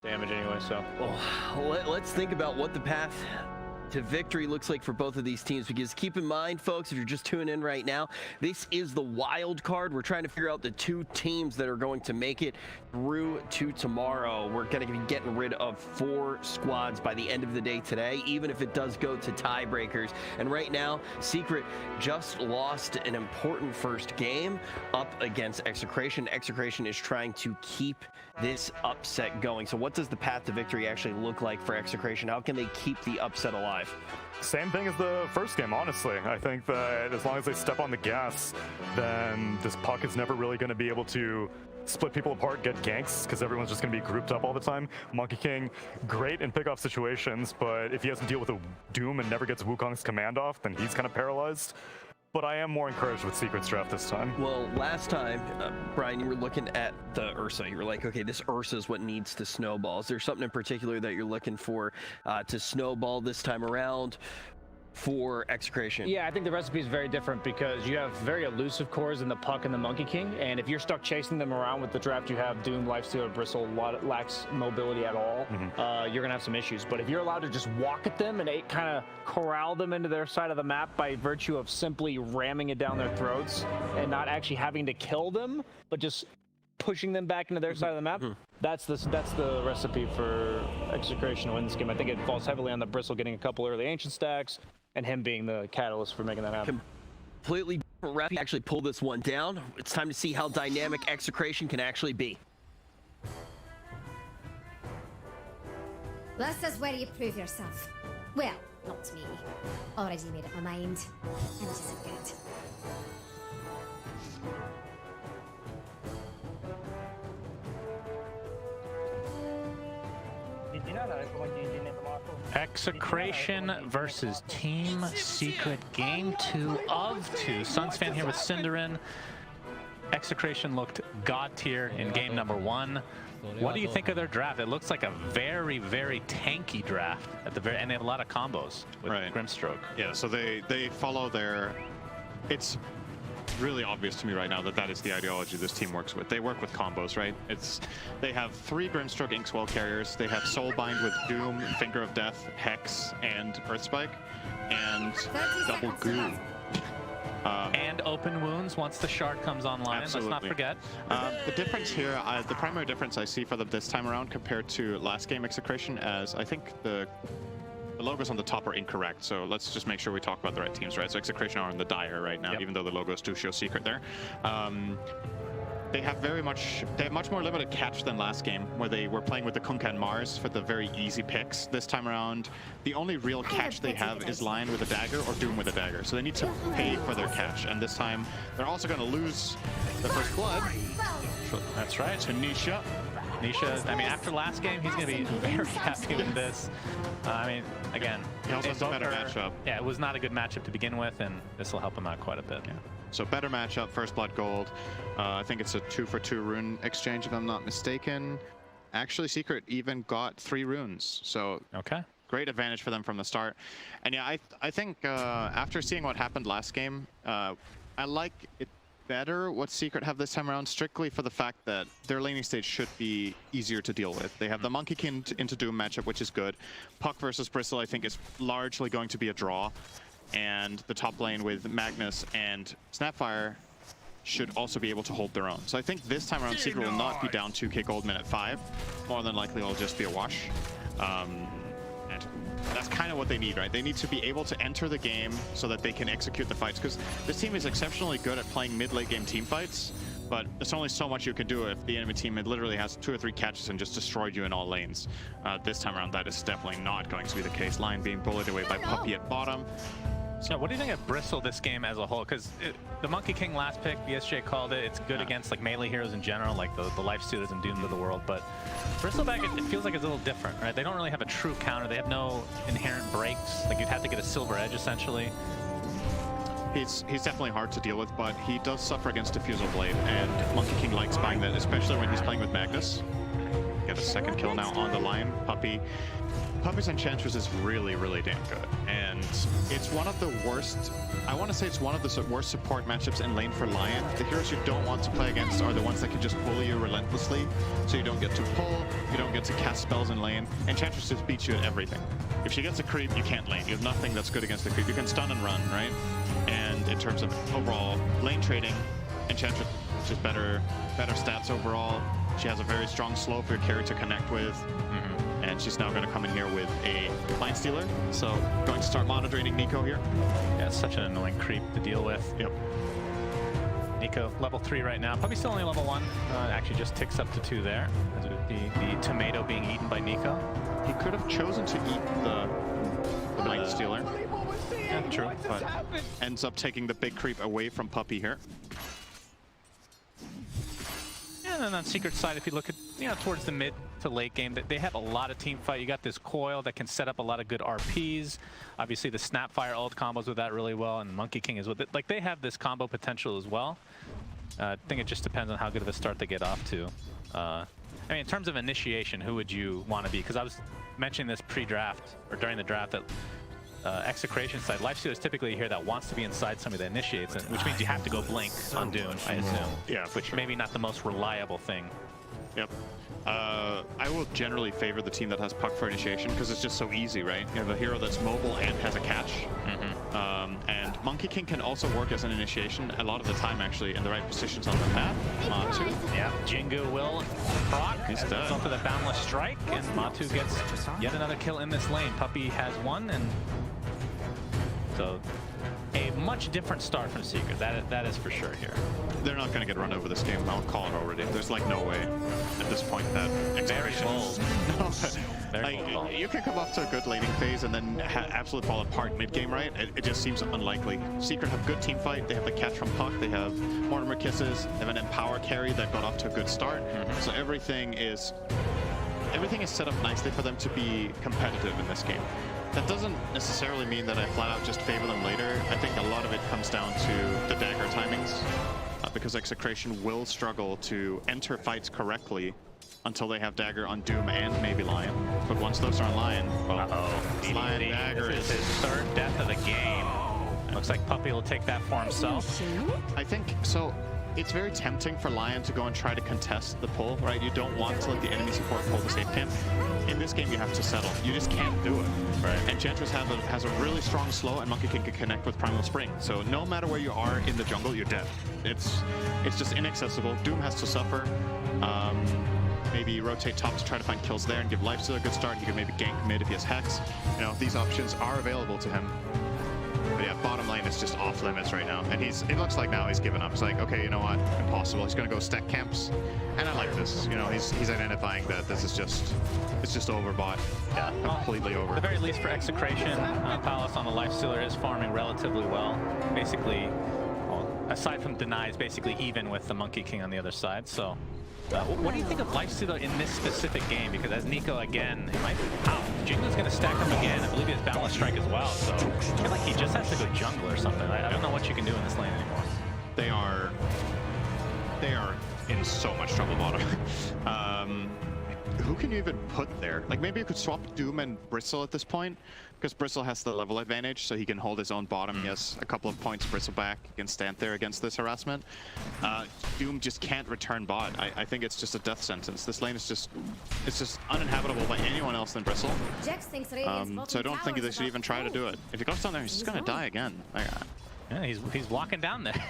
damage anyway, so. Well, let's think about what the path to victory looks like for both of these teams, because keep in mind, folks, if you're just tuning in right now, this is the wild card. We're trying to figure out the two teams that are going to make it through to tomorrow. We're going to be getting rid of 4 squads by the end of the day today, even if it does go to tiebreakers. And right now, Secret just lost an important first game up against Execration. Execration is trying to keep this upset going. So what does the path to victory actually look like for Execration? How can they keep the upset alive? Same thing as the first game, honestly. I think that as long as they step on the gas, then this puck is never really going to be able to split people apart, get ganks, because everyone's just going to be grouped up all the time. Monkey King, great in pick-off situations, but if he has to deal with a Doom and never gets Wukong's command off, then he's kind of paralyzed. But I am more encouraged with Secret's draft this time. Well, last time, Brian, you were looking at the Ursa. You were like, okay, this Ursa is what needs to snowball. Is there something in particular that you're looking for to snowball this time around for Execration? Yeah, I think the recipe is very different because you have very elusive cores in the Puck and the Monkey King, and if you're stuck chasing them around with the draft you have, Doom, Lifestealer, Bristle, lacks mobility at all, you're gonna have some issues. But if you're allowed to just walk at them and kind of corral them into their side of the map by virtue of simply ramming it down their throats and not actually having to kill them, but just pushing them back into their side of the map, that's the recipe for Execration to win this game. I think it falls heavily on the Bristle getting a couple early Ancient stacks, and him being the catalyst for making that happen. Completely different rep. Actually pull this one down. It's time to see how dynamic Execration can actually be. This is where you prove yourself. Well, not me. Already made up my mind. And it isn't good. Execration versus Team Secret, game 2 of 2. Suns fan here with Cinderin. Execration looked god tier in game number 1. What do you think of their draft? It looks like a very, very tanky draft at the very, and they have a lot of combos with Grimstroke. Yeah, so they follow their. It's really obvious to me right now that that is the ideology this team works with. They work with combos, right? They have 3 Grimstroke Inkswell carriers. They have Soulbind with Doom, Finger of Death, Hex, and Earthspike, and double Goo. And open wounds once the shard comes online. Absolutely. Let's not forget. The difference here, the primary difference I see for them this time around compared to last game Execration, as I think the logos on the top are incorrect, so let's just make sure we talk about the right teams, right? So Execration are in the dire right now, even though the logos do show Secret there. They have much more limited catch than last game, where they were playing with the Kunkka and Mars for the very easy picks. This time around, the only real catch they have is Lion with a dagger or Doom with a dagger, so they need to pay for their catch. And this time, they're also going to lose the first blood. That's right. To Nisha. Nisha, I mean, after last game, he's going to be very happy with this. I mean, again, he also has a better matchup. Yeah, it was not a good matchup to begin with, and this will help him out quite a bit. Yeah. So better matchup, first blood gold. I think it's a 2-for-2 rune exchange, if I'm not mistaken. Actually, Secret even got 3 runes, so great advantage for them from the start. And yeah, I think after seeing what happened last game, I like it better what Secret have this time around, strictly for the fact that their laning stage should be easier to deal with. They have the Monkey King into Doom matchup, which is good. Puck versus Bristle, I think, is largely going to be a draw. And the top lane with Magnus and Snapfire should also be able to hold their own. So I think this time around, Secret will not be down 2k gold minute 5. More than likely, it'll just be a wash. And that's kind of what they need, right? They need to be able to enter the game so that they can execute the fights, because this team is exceptionally good at playing mid-late game team fights, but there's only so much you can do if the enemy team literally has 2 or 3 catches and just destroyed you in all lanes. This time around, that is definitely not going to be the case. Lion being bullied away by Puppy at bottom. So what do you think of Bristle this game as a whole? Because the Monkey King last pick, BSJ called it. It's good against like melee heroes in general, like the Lifestealers and Dooms of the world. But Bristleback, it feels like it's a little different, right? They don't really have a true counter. They have no inherent breaks. Like you'd have to get a silver edge essentially. He's definitely hard to deal with, but he does suffer against Diffusal Blade, and Monkey King likes buying that, especially when he's playing with Magnus. Get a second kill now on the Lion. Puppy Puppy's Enchantress is really, really damn good. And it's one of the worst, I want to say it's one of the worst support matchups in lane for Lion. The heroes you don't want to play against are the ones that can just bully you relentlessly. So you don't get to pull, you don't get to cast spells in lane. Enchantress just beats you at everything. If she gets a creep, you can't lane. You have nothing that's good against the creep. You can stun and run, right? And in terms of overall lane trading, Enchantress is better stats overall. She has a very strong slow for your carry to connect with. And she's now going to come in here with a Line Stealer. So going to start mono-draining Nico here. Yeah, it's such an annoying creep to deal with. Yep. Nico, level 3 right now. Probably still only level 1. Actually just ticks up to 2 there. The tomato being eaten by Nico. He could have chosen to eat the Line Stealer. Yeah, true. But ends up taking the big creep away from Puppy here. And then on Secret side, if you look at, towards the mid to late game, they have a lot of team fight. You got this coil that can set up a lot of good RPs. Obviously, the Snapfire ult combos with that really well, and Monkey King is with it. Like, they have this combo potential as well. I think it just depends on how good of a start they get off to. I mean, in terms of initiation, who would you want to be? Because I was mentioning this pre-draft, or during the draft, that Execration side, Lifesteal is typically here that wants to be inside somebody that initiates it, which means you have to go blink on Doom, I assume. Yeah, which maybe not the most reliable thing. Yep. I will generally favor the team that has puck for initiation because it's just so easy, right? You have a hero that's mobile and has a catch. And Monkey King can also work as an initiation a lot of the time, actually, in the right positions on the map. MATU. Yeah, Jingu will proc. He's dead. Off to the Boundless Strike, and MATU gets yet another kill in this lane. Puppy has one, and so a much different start from Secret. That is for sure here. They're not going to get run over this game. I'll call it already. There's like no way at this point that Execration. You can come up to a good laning phase and then absolutely fall apart mid-game, right? It just seems unlikely. Secret have good team fight. They have the catch from Puck. They have Mortimer Kisses. They have an Empower carry that got off to a good start. So everything is set up nicely for them to be competitive in this game. That doesn't necessarily mean that I flat out just favor them later. I think a lot of it comes down to the dagger timings, because Execration will struggle to enter fights correctly until they have dagger on Doom and maybe Lion. But once those are on Lion, well, Lion dagger is his third death of the game. Looks like Puppy will take that for himself. I think so. It's very tempting for Lion to go and try to contest the pull, right? You don't want to let the enemy support pull the safe camp. In this game, you have to settle. You just can't do it. Right. Enchantress has a really strong slow, and Monkey King can connect with Primal Spring. So no matter where you are in the jungle, you're dead. It's just inaccessible. Doom has to suffer. Maybe rotate top to try to find kills there and give Lifesteal a good start. He could maybe gank mid if he has Hex. These options are available to him. But yeah, bottom lane is just off limits right now. And it looks like now he's given up. It's like, okay, you know what? Impossible. He's going to go stack camps. And I like this. He's identifying that this is just overbought. Yeah, completely over. At the very least for Execration, Palos on the Lifestealer is farming relatively well. Basically, aside from denies, basically even with the Monkey King on the other side. So, what do you think of Lifestealer in this specific game? Because as Nico again, Jingu's going to stack up again. I believe he has Boundless Strike as well. So I feel like he just has to go jungle or something. I don't know what you can do in this lane anymore. They are in so much trouble bottom. Who can you even put there? Like maybe you could swap Doom and Bristle at this point, because Bristle has the level advantage, so he can hold his own bottom. He has a couple of points Bristle back. He can stand there against this harassment. Doom just can't return bot. I think it's just a death sentence. This lane is just uninhabitable by anyone else than Bristle. So I don't think they should even try to do it. If he goes down there, he's just gonna die again. Yeah, he's walking down there.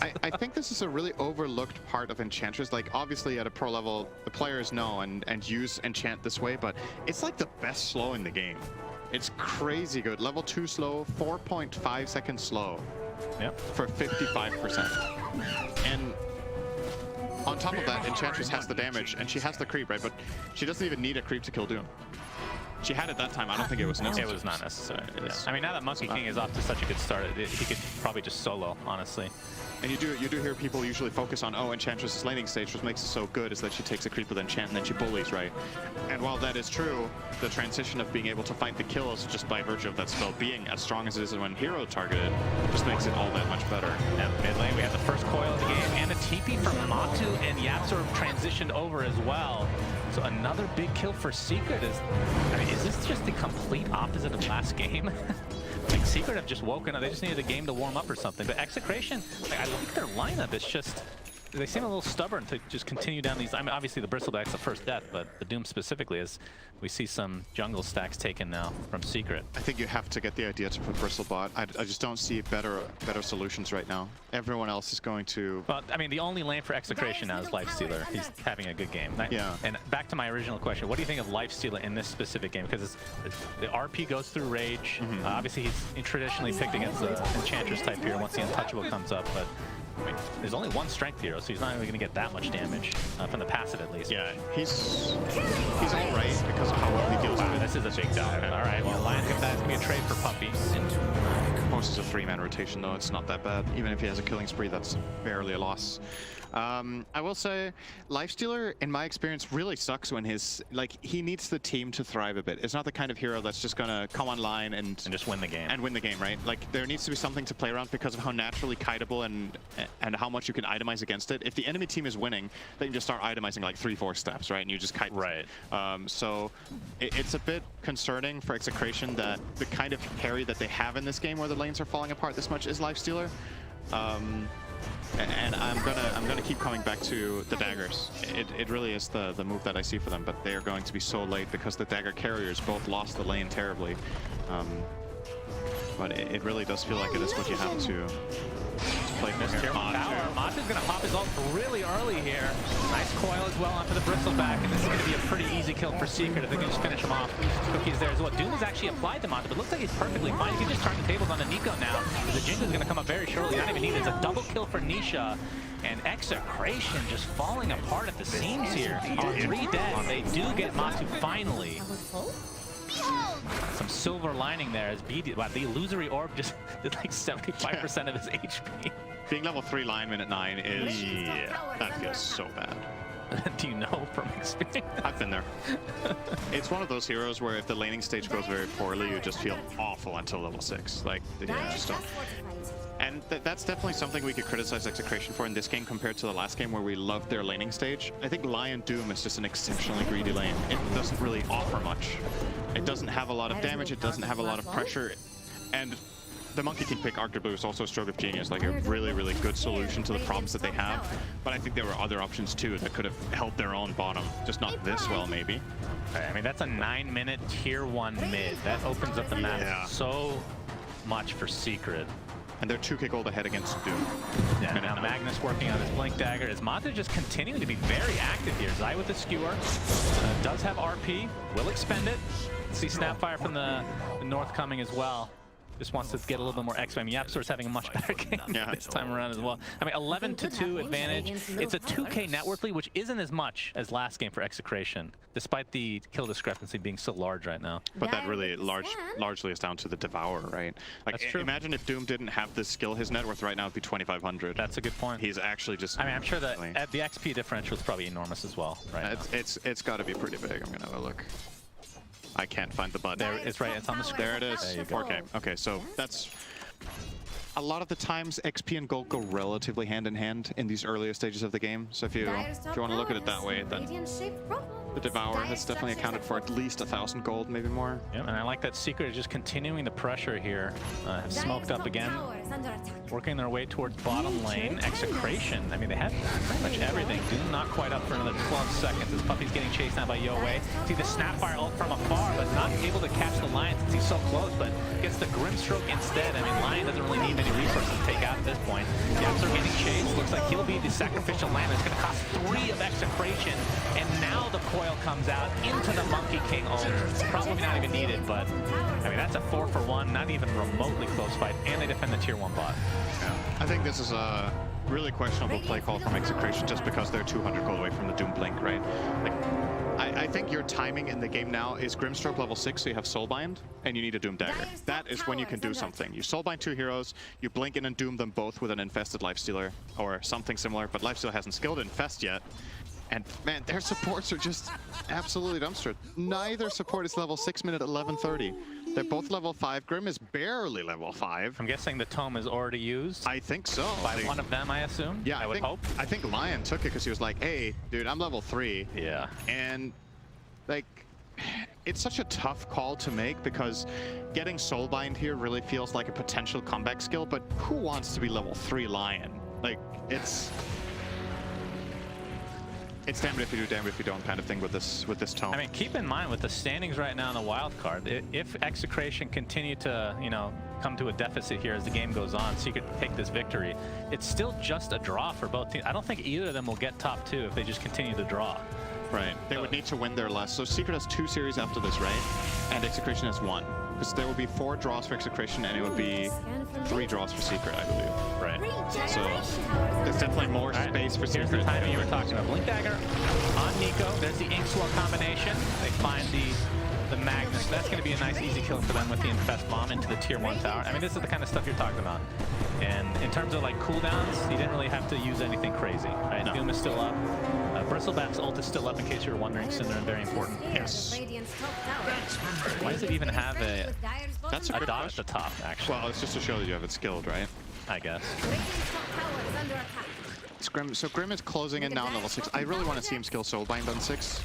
I think this is a really overlooked part of Enchantress. Like, obviously at a pro level, the players know and use Enchant this way, but it's like the best slow in the game. It's crazy good. Level 2 slow, 4.5 seconds slow. Yep. For 55%. And on top of that, Enchantress has the damage, and she has the creep, right? But she doesn't even need a creep to kill Doom. She had it that time. I don't think it was necessary. It was not necessary. Yeah. I mean, now that Monkey King is off to such a good start, he could probably just solo, honestly. And you do hear people usually focus on, Enchantress' laning stage. What makes it so good is that she takes a creep with Enchant and then she bullies, right? And while that is true, the transition of being able to find the kills just by virtue of that spell being as strong as it is when hero targeted just makes it all that much better. And mid lane, we have the first coil of the game and a TP from MATU, and Yapsor transitioned over as well. So another big kill for Secret is, I mean, is this just the complete opposite of last game? Like Secret have just woken up, they just needed a game to warm up or something. But Execration, like, I like their lineup, it's just, they seem a little stubborn to just continue down these. I mean, obviously the Bristleback's the first death, but the Doom specifically is, we see some jungle stacks taken now from Secret. I think you have to get the idea to put Bristlebot. I just don't see better solutions right now. Everyone else is going to... Well, I mean, the only lane for Execration now is Lifestealer. He's having a good game. Yeah. And back to my original question, what do you think of Lifestealer in this specific game? Because the RP goes through Rage. Obviously, he's traditionally picked against the Enchantress type here once the Untouchable comes up, but I mean, there's only one strength hero, so he's not even going to get that much damage from the passive at least. Yeah, he's all right because of how well he deals with it. This is a big dive. All right, well, Lion's going to be a trade for Puppy. Most is a 3-man rotation, though. It's not that bad. Even if he has a killing spree, that's barely a loss. I will say, Lifestealer, in my experience, really sucks when he needs the team to thrive a bit. It's not the kind of hero that's just gonna come online and just win the game. And win the game, right? Like, there needs to be something to play around because of how naturally kiteable and how much you can itemize against it. If the enemy team is winning, they can just start itemizing like 3-4 steps, right? And you just kite. Right. So it's a bit concerning for Execration that the kind of carry that they have in this game where the lanes are falling apart this much is Lifestealer. And I'm gonna keep coming back to the daggers. It really is the move that I see for them, but they are going to be so late because the dagger carriers both lost the lane terribly. But it really does feel like it is what you have to play for here. MATU's going to pop his ult really early here. Nice coil as well onto the Bristleback, and this is going to be a pretty easy kill for Secret if they can just finish him off. Cookie's there as well. Doom is actually applied to MATU, but looks like he's perfectly fine. He can just turn the tables on the Nico now. The Jinx is going to come up very shortly. Not even needed. It's a double kill for Nisha. And Execration just falling apart at the seams here. On 3 dead, they do get MATU finally. Some silver lining there as BD. Wow, the illusory orb just did like 75% of his HP. Being level 3 lineman at 9 is... Yeah, that feels so bad. Do you know from experience? I've been there. It's one of those heroes where if the laning stage goes very poorly, you just feel awful until level 6. Like, you just don't... And that's definitely something we could criticize Execration for in this game compared to the last game where we loved their laning stage. I think Lion Doom is just an exceptionally greedy lane. It doesn't really offer much. It doesn't have a lot of damage, it doesn't have a lot of pressure, and the Monkey King pick arguably was also a stroke of genius, like a really, really good solution to the problems that they have. But I think there were other options too that could have held their own bottom, just not this well maybe. I mean, that's a 9-minute tier 1 mid. That opens up the map so much for Secret. And they're 2k gold ahead against Doom. Yeah, now Magnus working on his Blink Dagger. Is MATU just continuing to be very active here? Zai with the skewer. Does have RP. Will expend it. See Snapfire from the north coming as well. Just wants to get a little bit more XP. I mean, YapzOr's having a much better game this time around as well. I mean, 11-2 advantage. It's a 2k net worth lead, which isn't as much as last game for Execration, despite the kill discrepancy being so large right now. But that really largely is down to the Devourer, right? Like, that's true. Imagine if Doom didn't have this skill, his net worth right now would be 2,500. That's a good point. He's actually just... I mean, I'm sure that the XP differential is probably enormous as well, right? It's got to be pretty big. I'm gonna have a look. I can't find the button. There, it's right. It's on the screen. There it is. 4K. Okay, so that's... A lot of the times, XP and gold go relatively hand in hand in these earlier stages of the game. So if you want to look at it that way, then the Devourer has definitely accounted for at least 1,000 gold, maybe more. Yeah, and I like that Secret is just continuing the pressure here. Have smoked up again, working their way towards bottom lane. Execration. I mean, they had pretty much everything. Doom not quite up for another 12 seconds as Puppy's getting chased now by Yoei. See the Snapfire ult from afar, but not able to catch the Lion since he's so close, but gets the Grimstroke instead. I mean, Lion doesn't really need many resources to take out at this point. YapzOr getting chased. Looks like he'll be the sacrificial lamb. It's going to cost 3 of Execration, and now the coil comes out into the Monkey King ult. Probably not even needed, but I mean, that's a 4-for-1, not even remotely close fight, and they defend the tier 1 bot. Yeah. I think this is a really questionable play call from Execration just because they're 200 gold away from the Doom Blink, right? Like, I think your timing in the game now is Grimstroke level 6, so you have Soulbind, and you need a Doom Dagger. That is when you can do something. You Soulbind 2 heroes, you blink in and doom them both with an Infested Lifestealer, or something similar, but Lifestealer hasn't skilled Infest yet. And man, their supports are just absolutely dumpstered. Neither support is level 6 mid at 11:30. They're both level 5. Grim is barely level 5. I'm guessing the tome is already used. I think so. By one of them, I assume? Yeah, I would hope. I think Lion took it because he was like, hey, dude, I'm level 3. Yeah. And, like, it's such a tough call to make because getting Soulbind here really feels like a potential comeback skill, but who wants to be level 3 Lion? Like, it's damned if you do, damned if you don't kind of thing with this tome. I mean, keep in mind with the standings right now in the wild card, if Execration continue to, you know, come to a deficit here as the game goes on, so you could take this victory, it's still just a draw for both teams. I don't think either of them will get top 2 if they just continue to draw. Right. They would need to win their last. So Secret has 2 series after this, right? And Execration has 1. Because there will be 4 draws for Execration, and it would be 3 draws for Secret, I believe. Right. So there's definitely more space for Secret. Here's the timing you were talking about. Blink Dagger on Nico. There's the Inkswell combination. They find the Magnus. That's going to be a nice easy kill for them with the Infest Bomb into the tier 1 tower. I mean, this is the kind of stuff you're talking about. And in terms of like cooldowns, you didn't really have to use anything crazy, right? No. Doom is still up. Bristleback's ult is still up in case you were wondering. Synderen, very important. Yes. Why does it even have a That's a dot good at question. the top, actually? Well, it's just to show that you have it skilled, right? I guess. So Grim is closing in now on level 6. I really want to see him skill Soulbind on 6.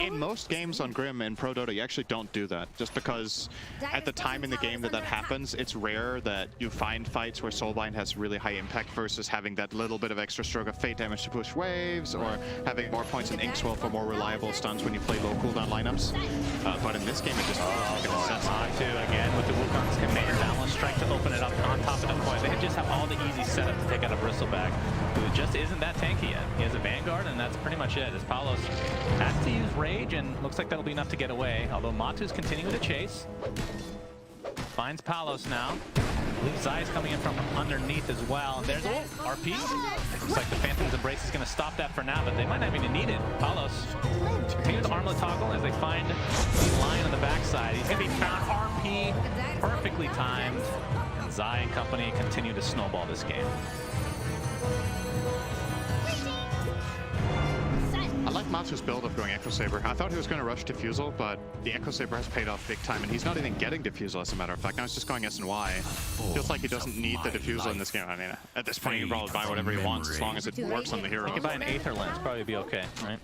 In most games on Grim in Pro Dota, you actually don't do that. Just because at the time in the game that happens, it's rare that you find fights where Soulbind has really high impact versus having that little bit of extra stroke of fate damage to push waves, or having more points in Inkswell for more reliable stuns when you play low cooldown lineups. But in this game, it just MATU again with the Wukong's command downward strike to open it up on top of the point. They just have all the easy setup to take out a Bristleback, who just isn't that tanky yet. He has a Vanguard, and that's pretty much it. As Palos has to use Rage, and looks like that'll be enough to get away, although Matu's continuing to chase. Finds Palos now. I believe Zai's coming in from underneath as well. And there's RP. Looks like the Phantom's Embrace is going to stop that for now, but they might not even need it. Palos continue the armlet toggle as they find the Lion on the backside. He's going to be found. RP perfectly timed. And Zai and company continue to snowball this game. I like Matu's build of going Echo Saber. I thought he was going to rush Diffusal, but the Echo Saber has paid off big time, and he's not even getting Diffusal, as a matter of fact. Now he's just going S&Y. Feels like he doesn't need the Diffusal in this game. I mean, at this point, he can probably buy whatever he wants as long as it works on the hero. He can buy an Aether Lens, probably be okay, right?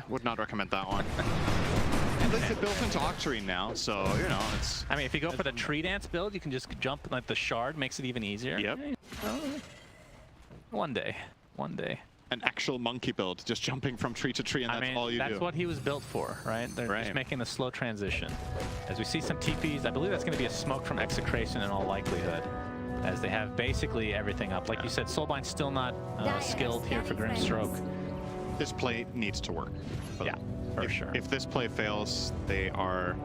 Would not recommend that one. And it's built into Octarine now, so, you know, it's... I mean, if you go for the Tree Dance build, you can just jump like the Shard, makes it even easier. Yep. One day. One day. An actual monkey build, just jumping from tree to tree, and that's all you do. That's what he was built for, right? They're just making the slow transition. As we see some TPs, I believe that's going to be a smoke from Execration in all likelihood, as they have basically everything up. Like you said, Soulbind's still not skilled here for Grimstroke. This play needs to work. Yeah, for sure. If this play fails, they are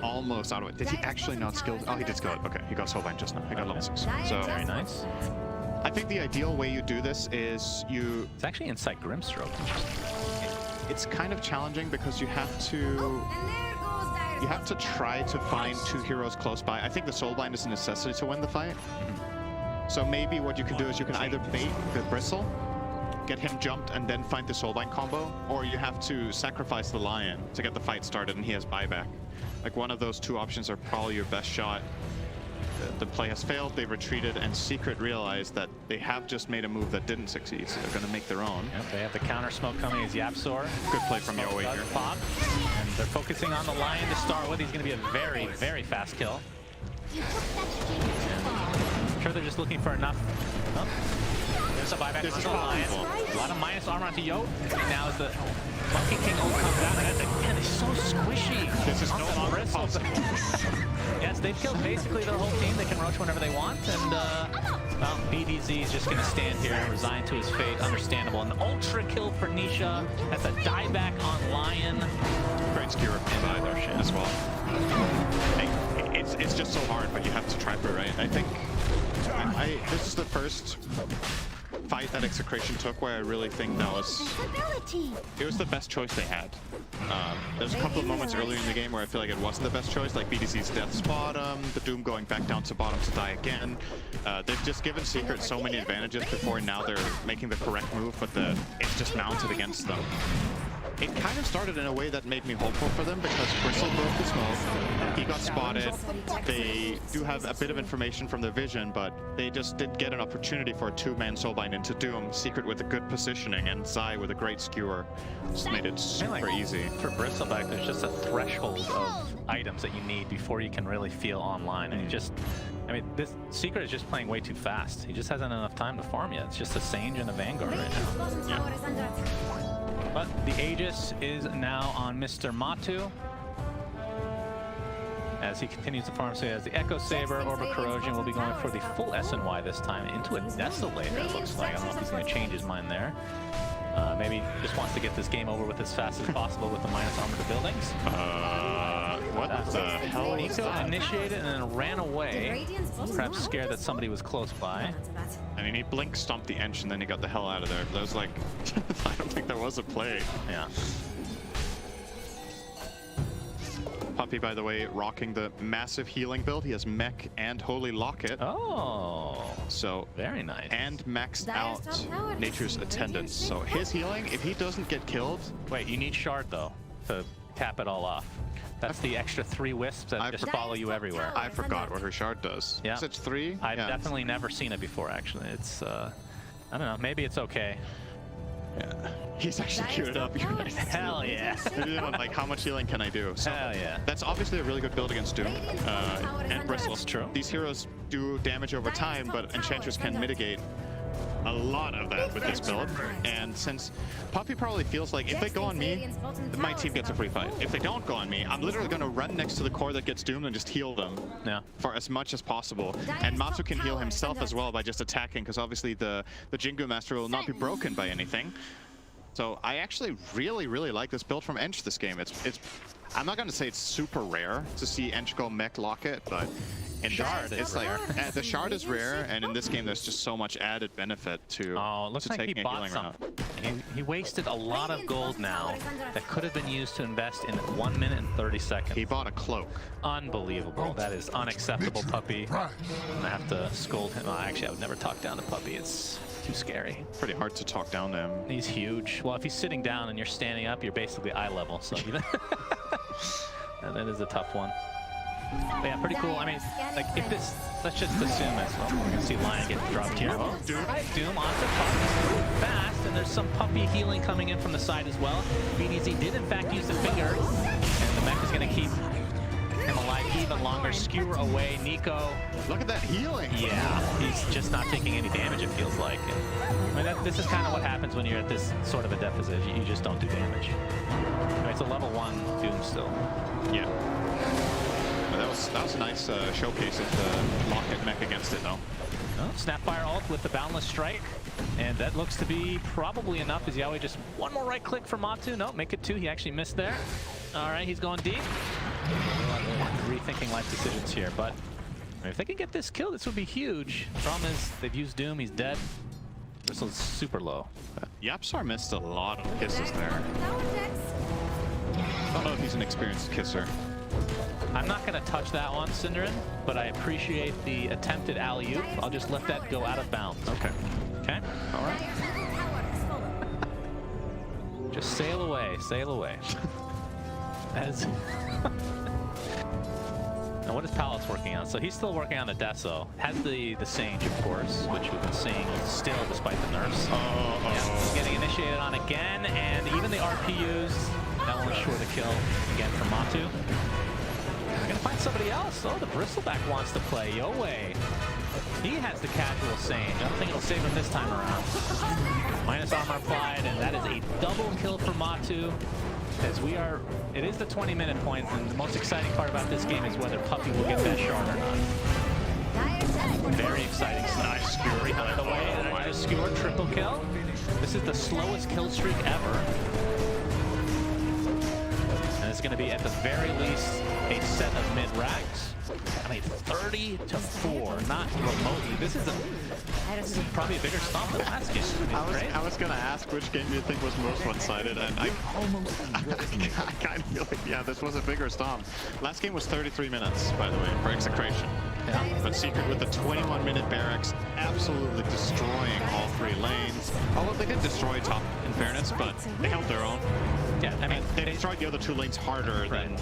almost out of it. Did he actually not skill? Oh, he did skill it. Okay, he got Soulbind just now. He got level 6. So very nice. I think the ideal way you do this is you... It's actually inside Grimstroke. It's kind of challenging because you have to try to find 2 heroes close by. I think the Soulbind is a necessity to win the fight. So maybe what you can do is you can either bait the Bristle, get him jumped, and then find the Soulbind combo, or you have to sacrifice the Lion to get the fight started and he has buyback. Like, one of those 2 options are probably your best shot. The play has failed, they retreated, and Secret realized that they have just made a move that didn't succeed, so they're going to make their own. Yep, they have the counter smoke coming as Yapsor. Good play from Yowie here. Pop. And they're focusing on the Lion to start with. He's going to be a very, very fast kill. I'm sure they're just looking for enough. Oh. There's a buyback on the Lion. A lot of minus armor onto Yo. And now as the Monkey King ult comes out, and again, it's so squishy. This is no longer possible. Yes, they've killed basically their whole team. They can rush whenever they want, and well, BDZ is just going to stand here and resign to his fate. Understandable. An ultra kill for Nisha. That's a dieback on Lion. Great skewer inside there as well. It's just so hard, but you have to try for it, right? I think this is the first fight that Execration took where I really think that it was the best choice they had. There's a couple of moments earlier in the game where I feel like it wasn't the best choice, like BDC's death's bottom, the Doom going back down to bottom to die again. They've just given Secret so many advantages before, and now they're making the correct move, but it's just mounted against them. it kind of started in a way that made me hopeful for them because Bristle broke the smoke. He got spotted. They do have a bit of information from their vision, but they just didn't get an opportunity for a two-man soulbind into Doom. Secret with a good positioning and Zai with a great skewer. Just made it super easy. For Bristleback, there's just a threshold of items that you need before you can really feel online. And you just, I mean, this Secret is just playing way too fast. He just hasn't enough time to farm yet. It's just a Sage and a Vanguard right now. Yeah. But the Aegis is now on Mr. MATU. As he continues to farm, so he has the Echo Saber, Orb of Corrosion will be going for the full SNY this time into a Desolator, it looks like. I don't know if he's going to change his mind there. Maybe just wants to get this game over with as fast as possible with the minus armor to buildings. What the hell? Nico initiated and then ran away, perhaps scared that somebody was close by. I mean, he blink stomped the Ench and then he got the hell out of there. That was like, I don't think there was a play. Yeah. Puppy, by the way, rocking the massive healing build. He has Mech and Holy Locket. Oh, so very nice. And maxed out Nature's Attendance. So his healing, if he doesn't get killed... Wait, you need Shard, though, to cap it all off. That's the extra 3 wisps that just follow you everywhere. I forgot what her Shard does. Yeah. Is it 3? I've definitely never seen it before, actually. It's, I don't know, maybe it's okay. Yeah. He's actually queued up. Hell yeah. Like, how much healing can I do? So hell yeah. That's obviously a really good build against Doom and Bristle. True. These heroes do damage over time, but Enchantress can mitigate a lot of that with this build. And since Puppy probably feels like if they go on me, my team gets a free fight. If they don't go on me, I'm literally going to run next to the core that gets doomed and just heal them for as much as possible. And Matu can heal himself as well by just attacking, because obviously the Jingu Master will not be broken by anything. So I actually really, really like this build from Ench this game. It's I'm not going to say it's super rare to see Ench go Mech Locket, but in Shard it's like the Shard is rare, and in this game there's just so much added benefit to looks like he bought something. He wasted a lot of gold now that could have been used to invest in 1 minute and 30 seconds. He bought a cloak. Unbelievable. That is unacceptable, Puppy. I'm gonna have to scold him. Actually, I would never talk down to Puppy. It's too scary. Pretty hard to talk down to him. He's huge. Well, if he's sitting down and you're standing up, you're basically eye level. So and that is a tough one. But yeah, pretty cool. I mean, like, if this, let's just assume as well. We're gonna see Lion get dropped here. Oh, Doom onto Puppy fast, and there's some Puppy healing coming in from the side as well. BDZ did in fact use the finger, and the mech is gonna keep him alive even longer. Skewer away, Nico. Look at that healing. Yeah, he's just not taking any damage, it feels like. And, I mean, this is kind of what happens when you're at this sort of a deficit. You just don't do damage. I mean, it's a level 1 Doom still. Yeah. That was a nice showcase of the Locket mech against it, though. Oh, Snapfire ult with the Boundless Strike. And that looks to be probably enough. Is Yaoi just one more right click for Matu? No, make it 2. He actually missed there. All right, he's going deep. Rethinking life decisions here, but if they can get this kill, this would be huge. Problem is, they've used Doom, he's dead. Bristle's super low. Yapsar missed a lot of kisses there. I don't know if he's an experienced kisser. I'm not going to touch that one, Cinderin, but I appreciate the attempted alley-oop. I'll just let that go out of bounds. Okay. Okay? All right. Just sail away, sail away. As... Now, what is Palos working on? So he's still working on the Deso. Has the Sage, of course, which we've been seeing still despite the nerfs. Yeah, getting initiated on again, and even the RPUs, that will ensure the kill again from Matu. We're gonna find somebody else. Oh, the Bristleback wants to play. Yowie. He has the casual Sage. I don't think it'll save him this time around. Minus armor applied, and that is a double kill for Matu. As it is the 20-minute point, and the most exciting part about this game is whether Puppy will get that shard or not. Very exciting stuff. Nice skewer behind the way, and a skewer, triple kill. This is the slowest kill streak ever. And it's going to be, at the very least, a set of mid-racks. I mean, 30-4, not remotely. This is probably a bigger stomp than last game. I was going to ask which game do you think was most one-sided, and I kind of feel like, yeah, this was a bigger stomp. Last game was 33 minutes, by the way, for Execration. Yeah. But Secret with the 21-minute barracks absolutely destroying all 3 lanes. Although they did destroy top, in fairness, but they held their own. Yeah, I mean, they destroyed the other 2 lanes harder than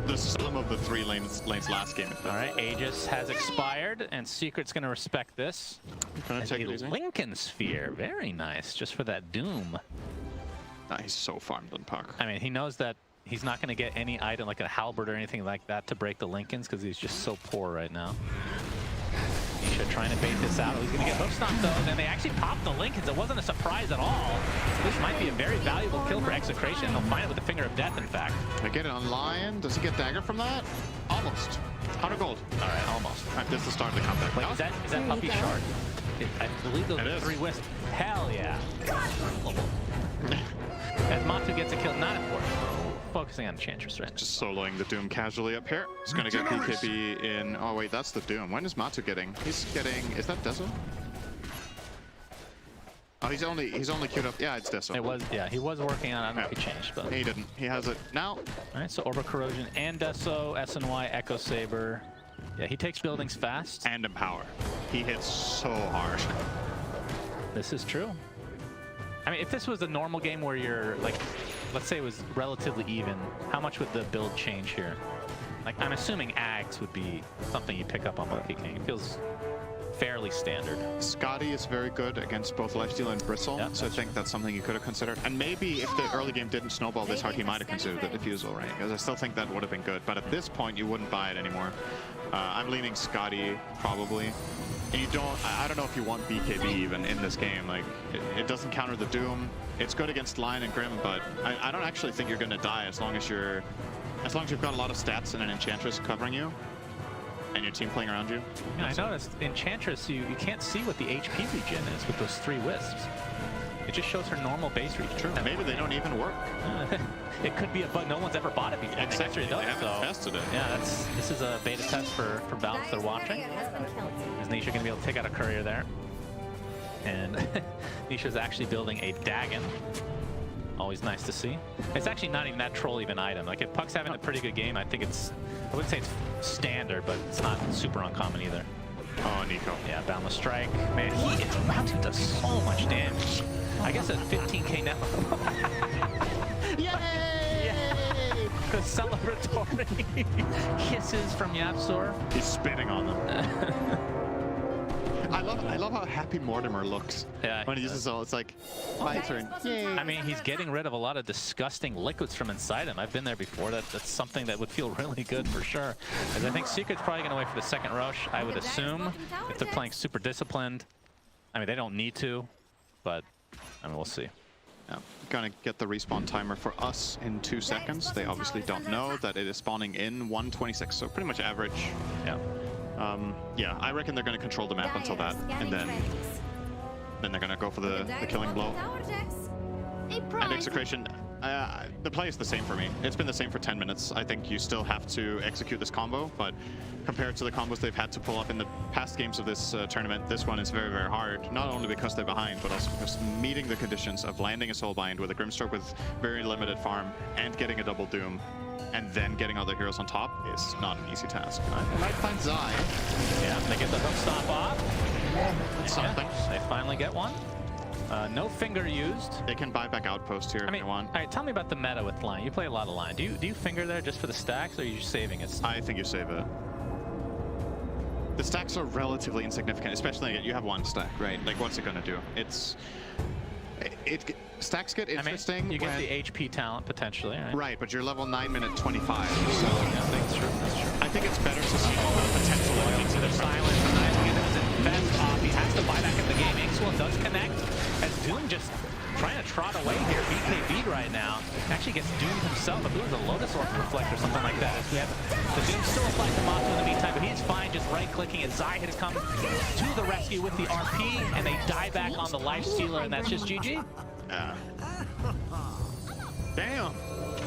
the sum of the 3 lanes last game. All right, Aegis has expired, and Secret's going to respect this. Gonna take it easy. Lincoln Sphere, very nice, just for that Doom. He's so farmed on puck. I mean, he knows that he's not going to get any item like a halberd or anything like that to break the Lincolns because he's just so poor right now. Nisha trying to bait this out. He's going to get hook stomped though, and they actually popped the Lincolns. It wasn't a surprise at all. This might be a very valuable kill for Execration. They'll find it with the finger of death, in fact. They get it on Lion. Does he get dagger from that? Almost. 100 gold. All right, almost. All right, this is the start of the comeback. Wait, is that Puppy Shard? I believe those are 3 wisps. Hell yeah. As MATU gets a kill, not important. Focusing on Enchantress right now. Just soloing the Doom casually up here. He's gonna get BKB in. Oh wait, that's the Doom. When is MATU getting? He's getting. Is that Deso? Oh, he's only queued up. Yeah, it's Deso. It was, yeah, he was working on it. I don't know if he changed, but he didn't. He has it now. All right, so Orbital Corrosion and Deso, SNY, Echo Saber. Yeah, he takes buildings fast. And Empower. He hits so hard. This is true. I mean, if this was a normal game where you're like, let's say it was relatively even, how much would the build change here? Like, I'm assuming Ags would be something you pick up on Monkey King. It feels fairly standard. Scotty is very good against both Lifesteal and Bristle, so I think that's something you could have considered. And maybe if the early game didn't snowball this hard, he might have considered the Diffusal, right? Because I still think that would have been good. But at this point, you wouldn't buy it anymore. I'm leaning Scotty, probably. And you don't, I don't know if you want BKB even in this game. Like, it doesn't counter the Doom. It's good against Lion and Grim, but I don't actually think you're gonna die as long as you've got a lot of stats and an Enchantress covering you, and your team playing around you. Yeah, I noticed Enchantress, you can't see what the HP regen is with those 3 wisps. It just shows her normal base regen. True. Maybe they don't even work. It could be a bug. No one's ever bought it before. Exactly. They haven't tested it. Yeah, this is a beta test for Balance they're watching. Is Nisha going to be able to take out a courier there? And Nisha's actually building a Dagon. Always nice to see. It's actually not even that troll even item. Like, if Puck's having a pretty good game, I think I wouldn't say it's standard, but it's not super uncommon either. Oh, Nico. Yeah, Boundless Strike. Man, MATU does so much damage. I guess at 15k now. Yay! The celebratory kisses from Yapsor. He's spitting on them. I love how happy Mortimer looks when he uses all. It's like, my turn. Yay. I mean, he's getting rid of a lot of disgusting liquids from inside him. I've been there before. That's something that would feel really good for sure. As I think Secret's probably going to wait for the second rush, I would assume, if they're playing super disciplined. I mean, they don't need to, but I mean, we'll see. Yeah, gonna get the respawn timer for us in 2 seconds. They obviously don't know that it is spawning in 1:26, so pretty much average. Yeah. Yeah, I reckon they're going to control the map until that, and then they're going to go for the killing blow. And Execration, the play is the same for me. It's been the same for 10 minutes. I think you still have to execute this combo, but compared to the combos they've had to pull up in the past games of this tournament, this one is very, very hard. Not only because they're behind, but also because meeting the conditions of landing a Soulbind with a Grimstroke with very limited farm and getting a double Doom, and then getting other heroes on top is not an easy task. I might find Zai. Yeah, they get the hook stop off. That's something. They finally get one. No finger used. They can buy back Outpost here if they want. All right, tell me about the meta with Lion. You play a lot of Lion. Do you finger there just for the stacks, or are you saving it? I think you save it. The stacks are relatively insignificant, especially you have 1 stack, right? Like, what's it gonna do? Stacks get interesting. I mean, you get the HP talent potentially, right? Right, but you're level 9 minute 25. So yeah, that's true. I think it's better to see all the potential into the silence. Nice to get his invest off. He has to buy back in the game. Ixwell does connect. As Doom just trying to trot away here. BKB right now. Actually gets Doom himself. I believe it was a Lotus Orb Reflect or something like that. As we have the Doom still applied to MATU in the meantime, but he's fine just right-clicking as Zai has come to the rescue with the RP, and they die back on the Lifestealer, and that's just GG. Yeah. Damn.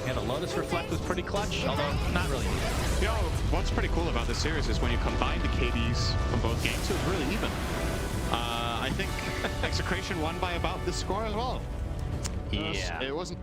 Yeah, the Lotus Reflect was pretty clutch, although not really. You know, what's pretty cool about this series is when you combine the KDs from both games, it was really even. I think Execration won by about this score as well. Yeah. It wasn't